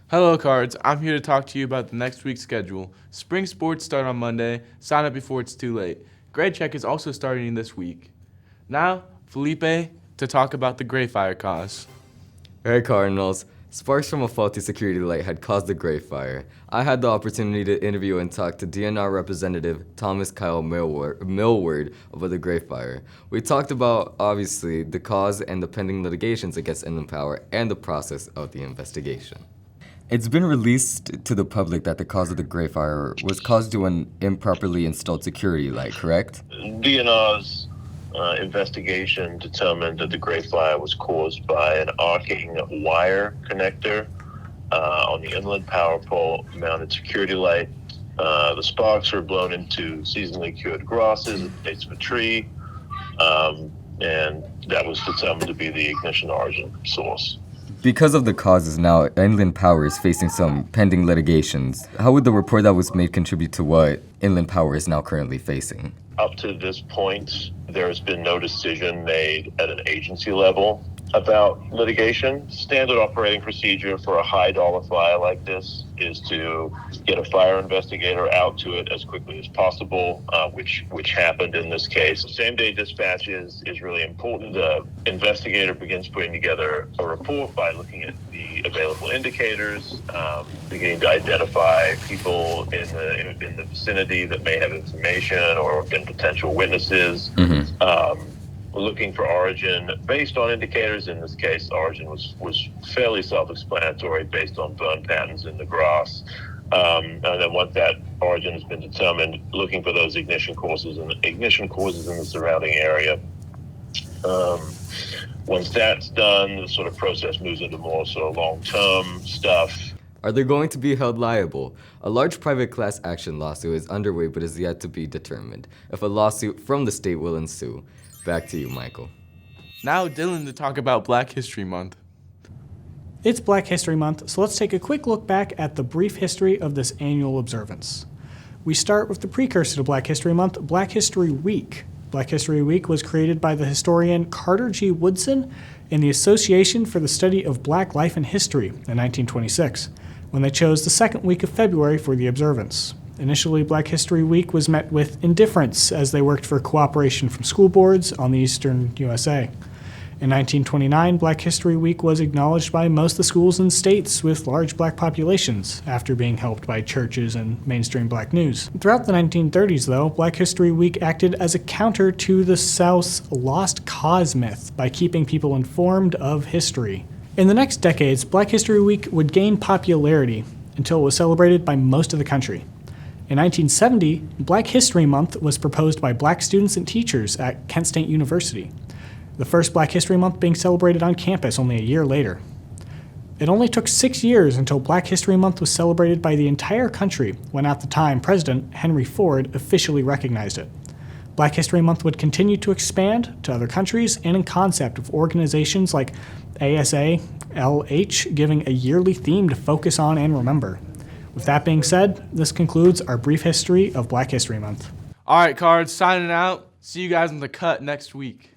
Hello, Cards. I'm here to talk to you about the next week's schedule. Spring sports start on Monday. Sign up before it's too late. Grade check is also starting this week. Now, Felipe to talk about the Grire Cause. Hey Cardinals, sparks from a faulty security light had caused the Grire fire. I had the opportunity to interview and talk to DNR Representative Thomas Kyle Millward about the Grire fire. We talked about, obviously, the cause and the pending litigations against Inland Power and the process of the investigation. It's been released to the public that the cause of the Grire fire was caused due to an improperly installed security light, correct? DNR's investigation determined that the Grire fire was caused by an arcing wire connector on the inland power pole mounted security light. The sparks were blown into seasonally cured grasses at the base of a tree, and that was determined to be the ignition origin source. Because of the causes now, Inland Power is facing some pending litigations. How would the report that was made contribute to what Inland Power is now currently facing? Up to this point, there has been no decision made at an agency level about litigation. Standard operating procedure for a high dollar fire like this is to get a fire investigator out to it as quickly as possible, which happened in this case. Same day dispatch is really important. The investigator begins putting together a report by looking at the available indicators, beginning to identify people in the vicinity that may have information or been potential witnesses. Looking for origin based on indicators. In this case, origin was fairly self-explanatory based on burn patterns in the grass. And then once that origin has been determined, looking for those ignition causes in the surrounding area. Once that's done, the sort of process moves into more sort of long-term stuff. Are they going to be held liable? A large private class action lawsuit is underway but is yet to be determined if a lawsuit from the state will ensue. Back to you, Michael. Now, Dylan to talk about Black History Month. It's Black History Month, so let's take a quick look back at the brief history of this annual observance. We start with the precursor to Black History Month, Black History Week. Black History Week was created by the historian Carter G. Woodson in the Association for the Study of Black Life and History in 1926, when they chose the second week of February for the observance. Initially, Black History Week was met with indifference as they worked for cooperation from school boards on the eastern USA. In 1929, Black History Week was acknowledged by most of the schools in states with large black populations, after being helped by churches and mainstream black news. Throughout the 1930s, though, Black History Week acted as a counter to the South's lost cause myth by keeping people informed of history. In the next decades, Black History Week would gain popularity until it was celebrated by most of the country. In 1970, Black History Month was proposed by black students and teachers at Kent State University, the first Black History Month being celebrated on campus only a year later. It only took 6 years until Black History Month was celebrated by the entire country when at the time President Henry Ford officially recognized it. Black History Month would continue to expand to other countries and in concept of organizations like ASA/LH giving a yearly theme to focus on and remember. With that being said, this concludes our brief history of Black History Month. All right, Cards, signing out. See you guys in the cut next week.